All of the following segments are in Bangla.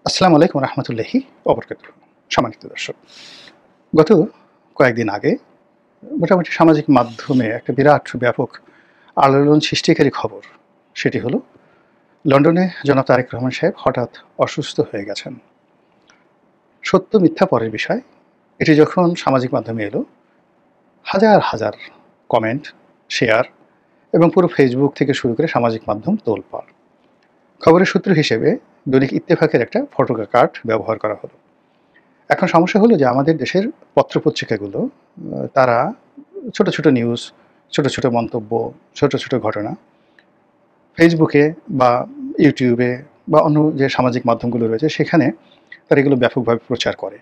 আসসালামু আলাইকুম রহমতুল্লাহি ওবরকাতুহ। সম্মানিত দর্শক, গত কয়েকদিন আগে মোটামুটি সামাজিক মাধ্যমে একটা বিরাট ব্যাপক আলোড়ন সৃষ্টিকারী খবর, সেটি হলো লন্ডনে জনাব তারেক রহমান সাহেব হঠাৎ অসুস্থ হয়ে গেছেন। সত্য মিথ্যা পরের বিষয়, এটি যখন সামাজিক মাধ্যমে এলো, হাজার হাজার কমেন্ট, শেয়ার এবং পুরো ফেসবুক থেকে শুরু করে সামাজিক মাধ্যম তোলপাড়। খবরের সূত্র হিসেবে দৈনিক ইত্তেফাকের একটা ফটো কার্ড ব্যবহার করা হলো। এখন সমস্যা হলো যে আমাদের দেশের পত্রপত্রিকাগুলো তারা ছোট ছোট নিউজ, ছোট ছোট মন্তব্য, ছোট ছোট ঘটনা ফেসবুকে বা ইউটিউবে বা অন্য যে সামাজিক মাধ্যমগুলো রয়েছে সেখানে তারা এগুলো ব্যাপকভাবে প্রচার করে।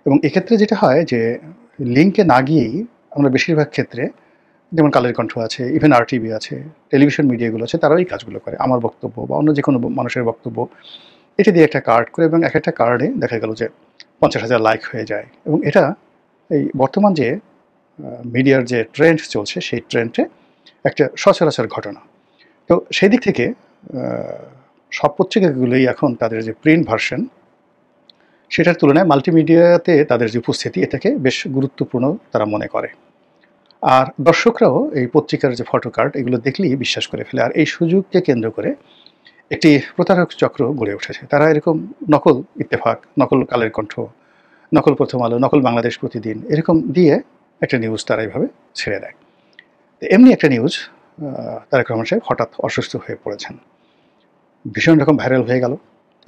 এবং এক্ষেত্রে যেটা হয় যে লিঙ্কে না গিয়েই আমরা বেশিরভাগ ক্ষেত্রে, যেমন কালের কণ্ঠ আছে, ইভেন আরটিভি আছে, টেলিভিশন মিডিয়াগুলো আছে, তারাও এই কাজগুলো করে। আমার বক্তব্য বা অন্য যে কোনো মানুষের বক্তব্য এটা দিয়ে একটা কার্ড করে, এবং এক একটা কার্ডে দেখা গেল যে 50,000 লাইক হয়ে যায়। এবং এটা এই বর্তমান যে মিডিয়ার যে ট্রেন্ড চলছে সেই ট্রেন্ডে একটা সচরাচর ঘটনা। তো সেই দিক থেকে সব পত্রিকাগুলোই এখন তাদের যে প্রিন্ট ভার্সন, সেটার তুলনায় মাল্টিমিডিয়াতে তাদের যে উপস্থিতি এটাকে বেশ গুরুত্বপূর্ণ তারা মনে করে। আর দর্শকরাও এই পত্রিকার যে ফটো কার্ড এগুলো দেখলেই বিশ্বাস করে ফেলে। আর এই সুযোগকে কেন্দ্র করে একটি প্রতারক চক্র গড়ে উঠেছে। তারা এরকম নকল ইত্তেফাক, নকল কালের কণ্ঠ, নকল প্রথম আলো, নকল বাংলাদেশ প্রতিদিন এরকম দিয়ে একটা নিউজ তারা এইভাবে ছেড়ে দেয়। তো এমনি একটা নিউজ, তারেক রহমান সাহেব হঠাৎ অসুস্থ হয়ে পড়েছেন, ভীষণ রকম ভাইরাল হয়ে গেল।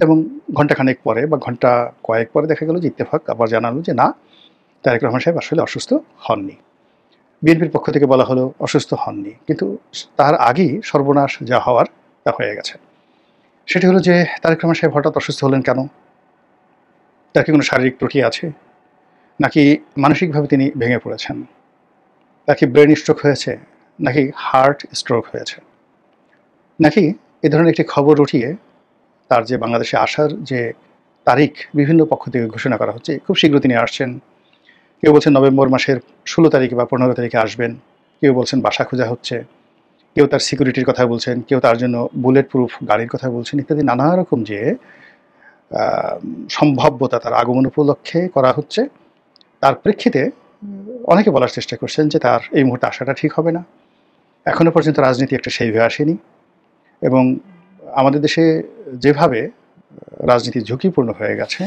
এবং ঘণ্টাখানেক পরে বা ঘণ্টা কয়েক পরে দেখা গেল যে ইত্তেফাক আবার জানালো যে না, তারেক রহমান সাহেব আসলে অসুস্থ হননি। বিএনপির পক্ষ থেকে বলা হলো অসুস্থ হননি, কিন্তু তার আগেই সর্বনাশ যা হওয়ার তা হয়ে গেছে। সেটি হলো যে তারেক রহমান সাহেব হঠাৎ অসুস্থ হলেন কেন? তার কি কোনো শারীরিক ত্রুটি আছে, নাকি মানসিকভাবে তিনি ভেঙে পড়েছেন, তার কি ব্রেন স্ট্রোক হয়েছে, নাকি হার্ট স্ট্রোক হয়েছে, নাকি এ ধরনের একটি খবর উঠিয়ে তার যে বাংলাদেশে আসার যে তারিখ বিভিন্ন পক্ষ থেকে ঘোষণা করা হচ্ছে, খুব শীঘ্র তিনি আসছেন। কেউ বলছেন নভেম্বর মাসের 16 তারিখে বা 15 তারিখে আসবেন, কেউ বলছেন বাসা খোঁজা হচ্ছে, কেউ তার সিকিউরিটির কথা বলছেন, কেউ তার জন্য বুলেট প্রুফ গাড়ির কথা বলছেন, ইত্যাদি নানা রকম যে সম্ভাব্যতা তার আগমন উপলক্ষে করা হচ্ছে। তার প্রেক্ষিতে অনেকে বলার চেষ্টা করছেন যে তার এই মুহূর্তে আসাটা ঠিক হবে না। এখনও পর্যন্ত রাজনীতি একটা সেইভাবে আসেনি, এবং আমাদের দেশে যেভাবে রাজনীতি ঝুঁকিপূর্ণ হয়ে গেছে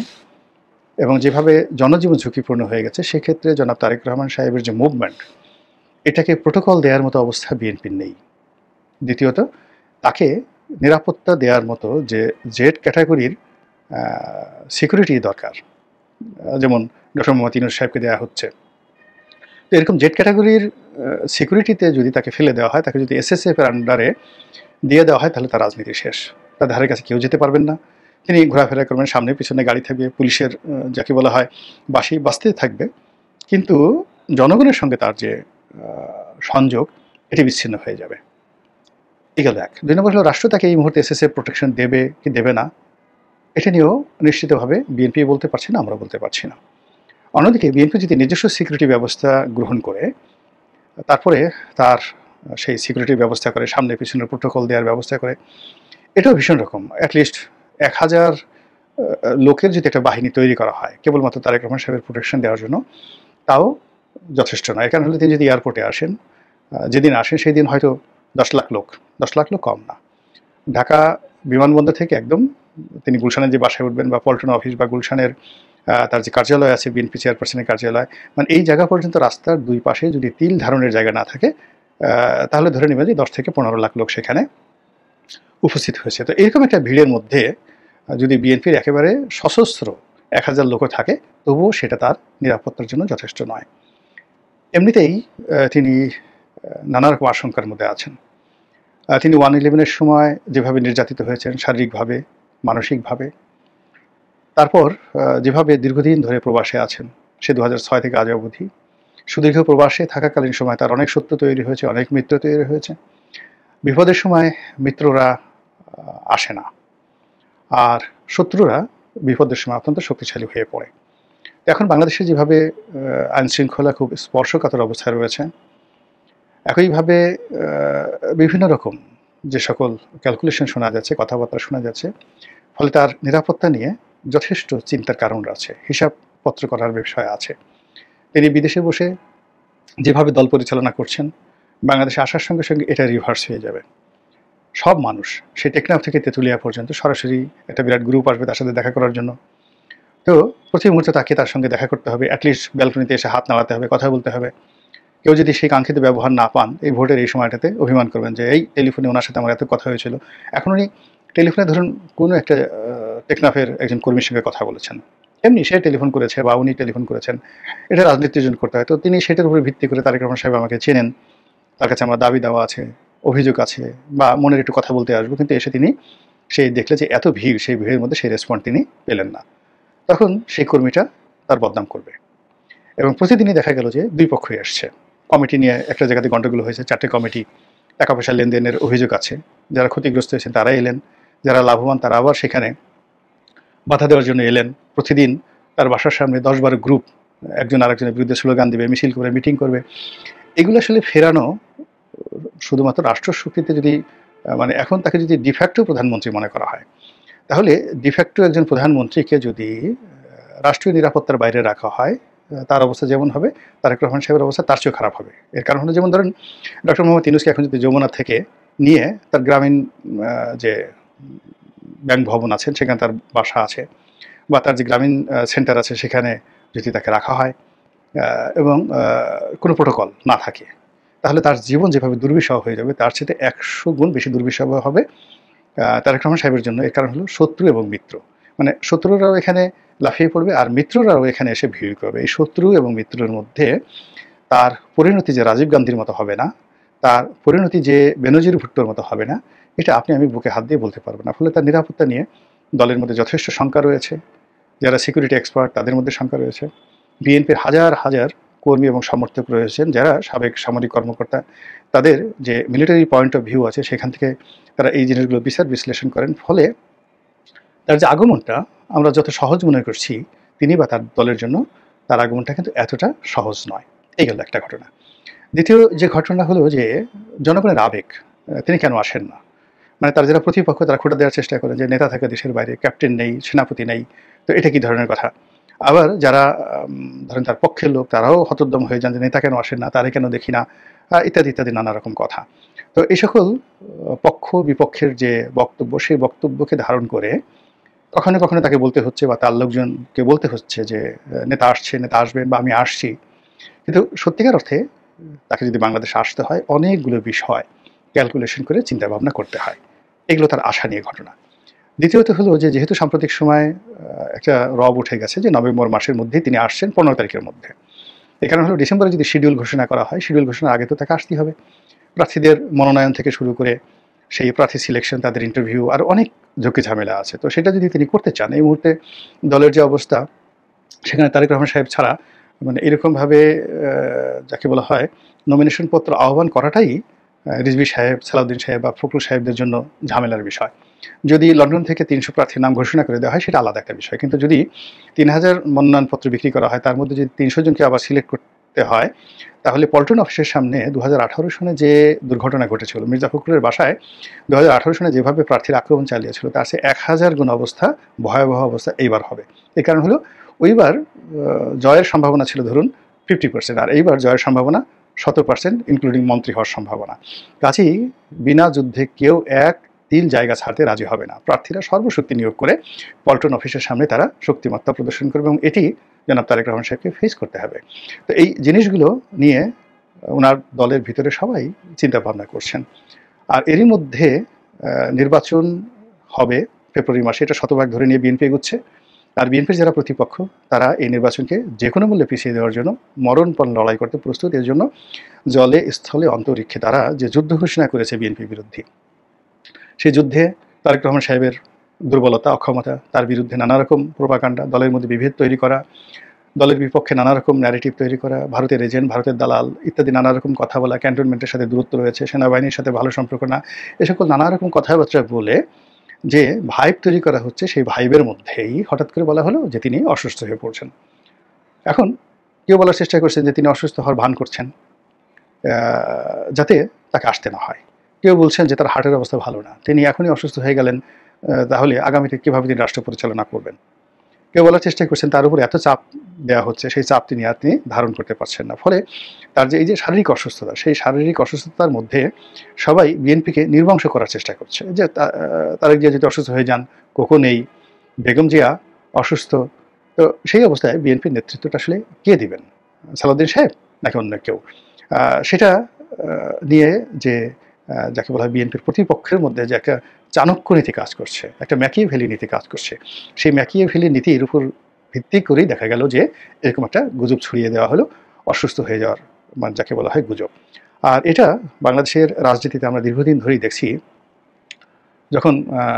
এবং যেভাবে জনজীবন ঝুঁকিপূর্ণ হয়ে গেছে, সেক্ষেত্রে জনাব তারেক রহমান সাহেবের যে মুভমেন্ট, এটাকে প্রোটোকল দেওয়ার মতো অবস্থা বিএনপির নেই। দ্বিতীয়ত, তাকে নিরাপত্তা দেওয়ার মতো যে জেড ক্যাটাগরির সিকিউরিটি দরকার, যেমন ডক্টর মোহাম্মদ ইউনূস সাহেবকে দেওয়া হচ্ছে। তো এরকম জেড ক্যাটাগরির সিকিউরিটিতে যদি তাকে ফেলে দেওয়া হয়, তাকে যদি এসএসএফ এর আন্ডারে দিয়ে দেওয়া হয়, তাহলে তার রাজনীতি শেষ। তার ধারে কাছে কেউ যেতে পারবেন না। তিনি ঘোরাফেরা করবেন, সামনে পিছনে গাড়ি থাকবে, পুলিশের যাকে বলা হয় বাঁশি বাজতে থাকবে, কিন্তু জনগণের সঙ্গে তার যে সংযোগ এটি বিচ্ছিন্ন হয়ে যাবে। এই গেল এক। ২ নম্বর হলো রাষ্ট্র তাকে এই মুহূর্তে এসএসএফ প্রোটেকশন দেবে কি দেবে না, এটা নিয়েও নিশ্চিতভাবে বিএনপি বলতে পারছি না, আমরা বলতে পারছি না। অন্যদিকে বিএনপি যদি নিজস্ব সিকিউরিটি ব্যবস্থা গ্রহণ করে, তারপরে তার সেই সিকিউরিটির ব্যবস্থা করে, সামনে পিছনে প্রোটোকল দেওয়ার ব্যবস্থা করে, এটাও ভীষণ রকম। অ্যাটলিস্ট ১,০০০ লোকের যদি একটা বাহিনী তৈরি করা হয় কেবলমাত্র তারেক রহমান সাহেবের প্রোটেকশন দেওয়ার জন্য, তাও যথেষ্ট নয়। কারণ হলে তিনি যদি এয়ারপোর্টে আসেন, যেদিন আসেন সেই দিন হয়তো ১০ লাখ লোক, ১০ লাখ লোক কম না, ঢাকা বিমানবন্দর থেকে একদম তিনি গুলশানের যে বাসায় উঠবেন বা পল্টন অফিস বা গুলশানের তার যে কার্যালয় আছে, বিএনপি চেয়ারপারসনের কার্যালয়, মানে এই জায়গা পর্যন্ত রাস্তার দুই পাশে যদি তিল ধারণের জায়গা না থাকে, তাহলে ধরে নেবেন যে ১০ থেকে ১৫ লাখ লোক সেখানে উপস্থিত হয়েছে। তো এরকম একটা ভিড়ের মধ্যে যদি বিএনপির একেবারে সশস্ত্র ১,০০০ লোকও থাকে, তবুও সেটা তার নিরাপত্তার জন্য যথেষ্ট নয়। এমনিতেই তিনি নানা রকম আশঙ্কার মধ্যে আছেন। তিনি 1/11-এর সময় যেভাবে নির্যাতিত হয়েছেন শারীরিকভাবে, মানসিকভাবে, তারপর যেভাবে দীর্ঘদিন ধরে প্রবাসে আছেন, সে ২০০৬ থেকে আজ অবধি সুদীর্ঘ প্রবাসে থাকাকালীন সময় তার অনেক শত্রু তৈরি হয়েছে, অনেক মিত্র তৈরি হয়েছে। বিপদের সময় মিত্ররা আসে না, আর শত্রুরা বিপদের সময় অত্যন্ত শক্তিশালী হয়ে পড়ে। এখন বাংলাদেশে যেভাবে আইনশৃঙ্খলা খুব স্পর্শকাতর অবস্থায় রয়েছে, একইভাবে বিভিন্ন রকম যে সকল ক্যালকুলেশন শোনা যাচ্ছে, কথাবার্তা শোনা যাচ্ছে, ফলে তার নিরাপত্তা নিয়ে যথেষ্ট চিন্তার কারণ আছে, হিসাবপত্র করার বিষয় আছে। তিনি বিদেশে বসে যেভাবে দল পরিচালনা করছেন, বাংলাদেশে আসার সঙ্গে সঙ্গে এটা রিভার্স হয়ে যাবে। সব মানুষ, সেই টেকনাফ থেকে তেঁতুলিয়া পর্যন্ত সরাসরি একটা বিরাট গ্রুপ আসবে তার সাথে দেখা করার জন্য। তো প্রতি মুহূর্তে তাকে তার সঙ্গে দেখা করতে হবে, অ্যাটলিস্ট ব্যালকনিতে এসে হাত নাড়াতে হবে, কথা বলতে হবে। কেউ যদি সেই কাঙ্ক্ষিত ব্যবহার না পান, এই ভোটের এই সময়টাতে অভিমান করবেন যে এই টেলিফোনে ওনার সাথে আমার এত কথা হয়েছিল। এখন উনি টেলিফোনে ধরুন কোনো একটা টেকনাফের একজন কর্মীর সঙ্গে কথা বলেছেন, এমনি সে টেলিফোন করেছে বা উনি টেলিফোন করেছেন, এটা রাজনীতির জন্য করতে হয়। তো তিনি সেটার উপরে ভিত্তি করে তারেক রহমান সাহেব আমাকে চেনেন, তার কাছে আমার দাবি দেওয়া আছে, অভিযোগ আছে, বা মনের একটু কথা বলতে আসবো, কিন্তু এসে তিনি সেই দেখলে যে এত ভিড়, সেই ভিড়ের মধ্যে সেই রেসপন্ড তিনি পেলেন না। তখন সেই কর্মীটা তার বদনাম করবে। এবং প্রতিদিনই দেখা গেল যে দুই পক্ষই আসছে, কমিটি নিয়ে একটা জায়গাতে গণ্ডগোল হয়েছে, 4টে কমিটি, টাকা পয়সা লেনদেনের অভিযোগ আছে, যারা ক্ষতিগ্রস্ত হয়েছেন তারা এলেন, যারা লাভবান তারা আবার সেখানে বাধা দেওয়ার জন্য এলেন। প্রতিদিন তার বাসার সামনে 10-12 গ্রুপ একজন আরেকজনের বিরুদ্ধে স্লোগান দিবে, মিছিল করবে, মিটিং করবে। এগুলো আসলে ফেরানো শুধুমাত্র রাষ্ট্র স্বীকৃতি যদি মানে এখন তাকে যদি ডিফ্যাক্টো প্রধানমন্ত্রী মনে করা হয়, তাহলে ডিফ্যাক্টো একজন প্রধানমন্ত্রীকে যদি রাষ্ট্রীয় নিরাপত্তার বাইরে রাখা হয়, তার অবস্থা যেমন হবে, তারেক রহমান সাহেবের অবস্থা তার চেয়েও খারাপ হবে। এর কারণ হলো, যেমন ধরেন ডক্টর মোহাম্মদ ইউনূসকে এখন যদি যমুনা থেকে নিয়ে তার গ্রামীণ যে ব্যাংক ভবন আছেন সেখানে তার বাসা আছে, বা তার যে গ্রামীণ সেন্টার আছে সেখানে যদি তাকে রাখা হয় এবং কোনো প্রোটোকল না থাকে, তাহলে তার জীবন যেভাবে দুর্বিষহ হয়ে যাবে, তার চেয়ে 100 গুণ বেশি দুর্বিষহ হবে তারেক রহমান সাহেবের জন্য। এর কারণ হলো শত্রু এবং মিত্র, মানে শত্রুরাও এখানে লাফিয়ে পড়বে আর মিত্ররাও এখানে এসে ভিড় করবে। এই শত্রু এবং মিত্রের মধ্যে তার পরিণতি যে রাজীব গান্ধীর মতো হবে না, তার পরিণতি যে বেনজির ভুট্টোর মতো হবে না, এটা আপনি আমি বুকে হাত দিয়ে বলতে পারবো না। ফলে তার নিরাপত্তা নিয়ে দলের মধ্যে যথেষ্ট শঙ্কা রয়েছে, যারা সিকিউরিটি এক্সপার্ট তাদের মধ্যে শঙ্কা রয়েছে, বিএনপির হাজার হাজার কর্মী এবং সমর্থক রয়েছেন যারা সাবেক সামরিক কর্মকর্তা, তাদের যে মিলিটারি পয়েন্ট অফ ভিউ আছে সেখান থেকে তারা এই জিনিসগুলো বিচার বিশ্লেষণ করেন। ফলে তার যে আগমনটা আমরা যত সহজ মনে করছি, তিনি বা তার দলের জন্য তার আগমনটা কিন্তু এতটা সহজ নয়। এই গেল একটা ঘটনা। দ্বিতীয় যে ঘটনা হলো যে জনগণের আবেগ, তিনি কেন আসেন না? মানে তার যারা প্রতিপক্ষ তারা খোঁটা দেওয়ার চেষ্টা করে যে নেতা থাকে দেশের বাইরে, ক্যাপ্টেন নেই, সেনাপতি নেই, তো এটা কি ধরনের কথা? আবার যারা ধরেন তার পক্ষের লোক তারাও হতোদ্যম হয়ে যান যে নেতা কেন আসেন না, তারে কেন দেখি না, ইত্যাদি ইত্যাদি নানা রকম কথা। তো এই সকল পক্ষ বিপক্ষের যে বক্তব্য, সেই বক্তব্যকে ধারণ করে কখনো কখনো তাকে বলতে হচ্ছে বা তার লোকজনকে বলতে হচ্ছে যে নেতা আসছে, নেতা আসবেন, বা আমি আসছি। কিন্তু সত্যিকার অর্থে তাকে যদি বাংলাদেশে আসতে হয়, অনেকগুলো বিষয় ক্যালকুলেশন করে চিন্তা ভাবনা করতে হয়। এগুলো তার আশা নিয়ে ঘটনা। দ্বিতীয়ত হলো যে যেহেতু সাম্প্রতিক সময় একটা রব উঠে গেছে যে নভেম্বর মাসের মধ্যেই তিনি আসছেন, 15 তারিখের মধ্যে। এই কারণ হলো ডিসেম্বরে যদি শিডিউল ঘোষণা করা হয়, শিডিউল ঘোষণার আগে তো তাকে আসতেই হবে। প্রার্থীদের মনোনয়ন থেকে শুরু করে সেই প্রার্থী সিলেকশন, তাদের ইন্টারভিউ, আর অনেক ঝুঁকি ঝামেলা আছে। তো সেটা যদি তিনি করতে চান, এই মুহূর্তে দলের যে অবস্থা, সেখানে তারেক রহমান সাহেব ছাড়া মানে এরকমভাবে যাকে বলা হয় নমিনেশন পত্র আহ্বান করাটাই রিজভী সাহেব, সালাউদ্দিন সাহেব বা ফখরুল সাহেবদের জন্য ঝামেলার বিষয়। যদি লন্ডন থেকে 300 প্রার্থীর নাম ঘোষণা করে দেওয়া হয় সেটা আলাদা একটা বিষয়, কিন্তু যদি 3000 মনোনয়নপত্র বিক্রি করা হয়, তার মধ্যে যদি 300 জনকে আবার সিলেক্ট করতে হয়, তাহলে পল্টন অফিসের সামনে 2018 সনে যে দুর্ঘটনা ঘটেছিল, মির্জা ফখরুলের বাসায় 2018 সনে যেভাবে প্রার্থীর আক্রমণ চালিয়েছিল, তার চেয়ে 1000 গুণ অবস্থা, ভয়াবহ অবস্থা এইবার হবে। এই কারণ হলো ওইবার জয়ের সম্ভাবনা ছিল ধরুন 50%, আর এইবার জয়ের সম্ভাবনা 100%, ইনক্লুডিং মন্ত্রী হওয়ার সম্ভাবনা। কাজেই বিনা যুদ্ধে কেউ এক তিল জায়গা ছাড়তে রাজি হবে না। প্রার্থীরা সর্বশক্তি নিয়োগ করে পল্টন অফিসের সামনে তারা শক্তিমত্তা প্রদর্শন করবে, এবং এটি জনাব তারেক রহমান সাহেবকে ফেস করতে হবে। তো এই জিনিসগুলো নিয়ে ওনার দলের ভিতরে সবাই চিন্তা ভাবনা করছেন। আর এরই মধ্যে নির্বাচন হবে ফেব্রুয়ারি মাসে, এটা শতভাগ ধরে নিয়ে বিএনপি এগোচ্ছে। আর বিএনপির যারা প্রতিপক্ষ তারা এই নির্বাচনকে যে কোনো মূল্যে পিছিয়ে দেওয়ার জন্য মরণপণ লড়াই করতে প্রস্তুত। এর জন্য জলে স্থলে অন্তরিক্ষে তারা যে যুদ্ধ ঘোষণা করেছে বিএনপির বিরুদ্ধে, সেই যুদ্ধে তারেক রহমান সাহেবের দুর্বলতা, অক্ষমতা, তার বিরুদ্ধে নানা রকম প্রোপাগান্ডা, দলের মধ্যে বিভেদ তৈরি করা, দলের বিপক্ষে নানা রকম ন্যারেটিভ তৈরি করা, ভারতের এজেন্ট, ভারতের দালাল ইত্যাদি নানা রকম কথা বলা, ক্যান্টনমেন্টের সাথে দূরত্ব রয়েছে, সেনাবাহিনীর সাথে ভালো সম্পর্ক না, এ সকল নানা রকম কথাবার্তা বলে যে ভাইব তৈরি করা হচ্ছে, সেই ভাইবের মধ্যেই হঠাৎ করে বলা হলো যে তিনি অসুস্থ হয়ে পড়ছেন। এখন কেউ বলার চেষ্টা করছেন যে তিনি অসুস্থ হওয়ার ভান করছেন যাতে তাকে আসতে না হয়। কেউ বলছেন যে তার হার্টের অবস্থা ভালো না, তিনি এখনই অসুস্থ হয়ে গেলেন, তাহলে আগামীতে কীভাবে তিনি রাষ্ট্র পরিচালনা করবেন। কেউ বলার চেষ্টা করছেন তার উপর এত চাপ দেওয়া হচ্ছে, সেই চাপ তিনি ধারণ করতে পারছেন না। ফলে তার যে এই যে শারীরিক অসুস্থতা, সেই শারীরিক অসুস্থতার মধ্যে সবাই বিএনপিকে নির্বংশ করার চেষ্টা করছে। যে তারেক জিয়া যদি অসুস্থ হয়ে যান, কোকো নেই, বেগম জিয়া অসুস্থ, তো সেই অবস্থায় বিএনপির নেতৃত্বটা আসলে কে দিবেন? সালাউদ্দিন সাহেব নাকি অন্য কেউ? সেটা নিয়ে যে যাকে বলা হয় বিএনপির প্রতিপক্ষের মধ্যে যে একটা চাণক্য নীতি কাজ করছে, একটা ম্যাকিয়াভেলি নীতি কাজ করছে, সেই ম্যাকিয়াভেলি নীতির উপর ভিত্তি করেই দেখা গেল যে এরকম একটা গুজব ছড়িয়ে দেওয়া হলো অসুস্থ হয়ে যাওয়ার, মানে যাকে বলা হয় গুজব। আর এটা বাংলাদেশের রাজনীতিতে আমরা দীর্ঘদিন ধরেই দেখছি, যখন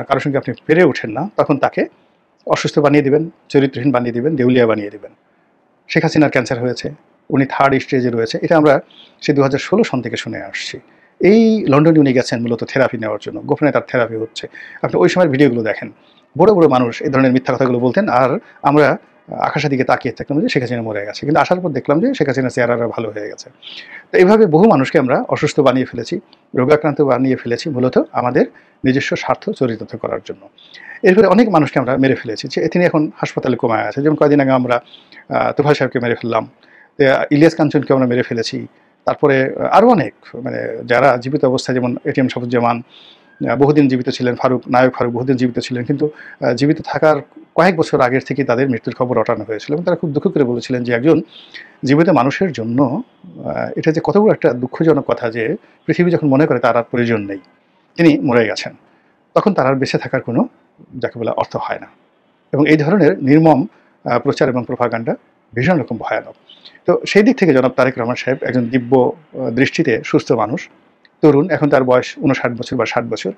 কারোর সঙ্গে আপনি পেরে ওঠেন না তখন তাকে অসুস্থ বানিয়ে দিবেন, চরিত্রহীন বানিয়ে দিবেন, দেউলিয়া বানিয়ে দিবেন। শেখ হাসিনার ক্যান্সার হয়েছে, উনি 3rd স্টেজে রয়েছে, এটা আমরা সে 2016 সন থেকে শুনে আসছি। এই লন্ডনে উনি গেছেন মূলত থেরাপি নেওয়ার জন্য, গোপনে তার থেরাপি হচ্ছে। আপনি ওই সময়ের ভিডিওগুলো দেখেন, বড় বড় মানুষ এই ধরনের মিথ্যা কথাগুলো বলতেন, আর আমরা আকাশের দিকে তাকিয়ে থাকলাম যে শেখ হাসিনা মরে গেছে, কিন্তু আসার পর দেখলাম যে শেখ হাসিনা চেহারা ভালো হয়ে গেছে। তো এইভাবে বহু মানুষকে আমরা অসুস্থ বানিয়ে ফেলেছি, রোগাক্রান্ত বানিয়ে ফেলেছি, মূলত আমাদের নিজস্ব স্বার্থ চরিতার্থ করার জন্য। এরপরে অনেক মানুষকে আমরা মেরে ফেলেছি, যে তিনি এখন হাসপাতালে কোমায় আছে। যেমন কয়েকদিন আগে আমরা তোফাল সাহেবকে মেরে ফেললাম, ইলিয়াস কাঞ্চনকে আমরা মেরে ফেলেছি। তারপরে আরও অনেক, মানে যারা জীবিত অবস্থায়, যেমন এটিএম শফিউজ্জামান বহুদিন জীবিত ছিলেন, নায়ক ফারুক বহুদিন জীবিত ছিলেন, কিন্তু জীবিত থাকার কয়েক বছর আগের থেকে তাদের মৃত্যুর খবর রটানো হয়েছিল, এবং তারা খুব দুঃখ করে বলেছিলেন যে একজন জীবিত মানুষের জন্য এটা যে কত বড় একটা দুঃখজনক কথা যে পৃথিবী যখন মনে করে তার আর প্রয়োজন নেই, তিনি মরে গেছেন, তখন তার আর বেঁচে থাকার কোনো যাকে বলে অর্থ হয় না। এবং এই ধরনের নির্মম প্রচার এবং প্রোপাগান্ডা ভীষণ রকম ভয়ানক। তো সেই দিক থেকে জনাব তারেক রহমান সাহেব একজন দিব্য দৃষ্টিতে সুস্থ মানুষ, তরুণ, এখন তার বয়স 59 বছর বা 60 বছর,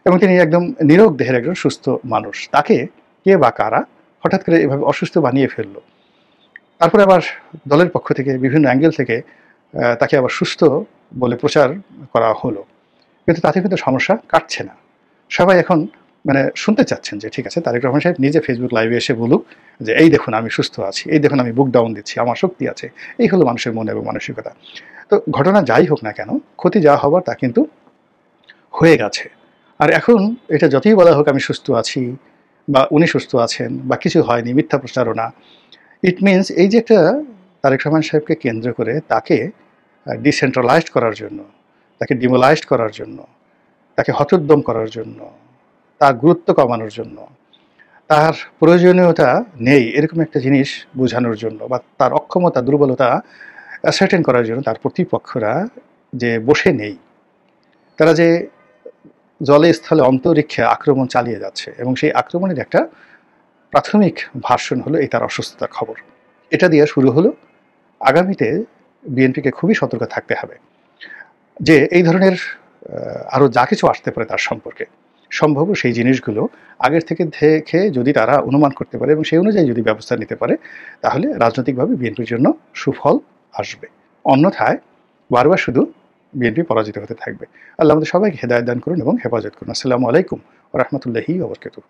এবং তিনি একদম নিরোগ দেহের একজন সুস্থ মানুষ। তাকে কে বা কারা হঠাৎ করে এভাবে অসুস্থ বানিয়ে ফেললো। তারপরে আবার দলের পক্ষ থেকে বিভিন্ন অ্যাঙ্গেল থেকে তাকে আবার সুস্থ বলে প্রচার করা হলো, কিন্তু তাতে কিন্তু সমস্যা কাটছে না। সবাই এখন মানে শুনতে চাচ্ছেন যে ঠিক আছে, তারেক রহমান সাহেব নিজে ফেসবুক লাইভে এসে বলুক যে এই দেখুন আমি সুস্থ আছি, এই দেখুন আমি বুক ডাউন দিচ্ছি, আমার শক্তি আছে। এই হলো মানুষের মন এবং মানসিকতা। তো ঘটনা যাই হোক না কেন, ক্ষতি যা হবার তা কিন্তু হয়ে গেছে। আর এখন এটা যতই বলা হোক আমি সুস্থ আছি, বা উনি সুস্থ আছেন, বা কিছু হয়নি, মিথ্যা প্রচারণা, ইট মিনস এই যে একটা তারেক রহমান সাহেবকে কেন্দ্র করে তাকে ডিসেন্ট্রালাইজড করার জন্য, তাকে ডিমোলাইজড করার জন্য, তাকে হতোদ্যম করার জন্য, তার গুরুত্ব কমানোর জন্য, তার প্রয়োজনীয়তা নেই এরকম একটা জিনিস বোঝানোর জন্য, বা তার অক্ষমতা দুর্বলতা অ্যাসার্টেন করার জন্য তার প্রতিপক্ষরা যে বসে নেই, তারা যে জলে স্থলে অন্তরিক্ষে আক্রমণ চালিয়ে যাচ্ছে, এবং সেই আক্রমণের একটা প্রাথমিক ভার্সন হলো এই তার অসুস্থতার খবর। এটা দিয়ে শুরু হলো আগামীতে বিএনপিকে খুবই সতর্ক থাকতে হবে যে এই ধরনের আরও যা কিছু আসতে পারে তার সম্পর্কে সম্ভব সেই জিনিসগুলো আগের থেকে দেখে যদি তারা অনুমান করতে পারে এবং সেই অনুযায়ী যদি ব্যবস্থা নিতে পারে, তাহলে রাজনৈতিকভাবে বিএনপির জন্য সুফল আসবে। অন্যথায় বারবার শুধু বিএনপি পরাজিত হতে থাকবে। আল্লাহ আমাদের সবাইকে হেদায়েত দান করুন এবং হেফাজত করুন। আসসালামু আলাইকুম ওয়া রাহমাতুল্লাহি ওয়া বারাকাতুহু।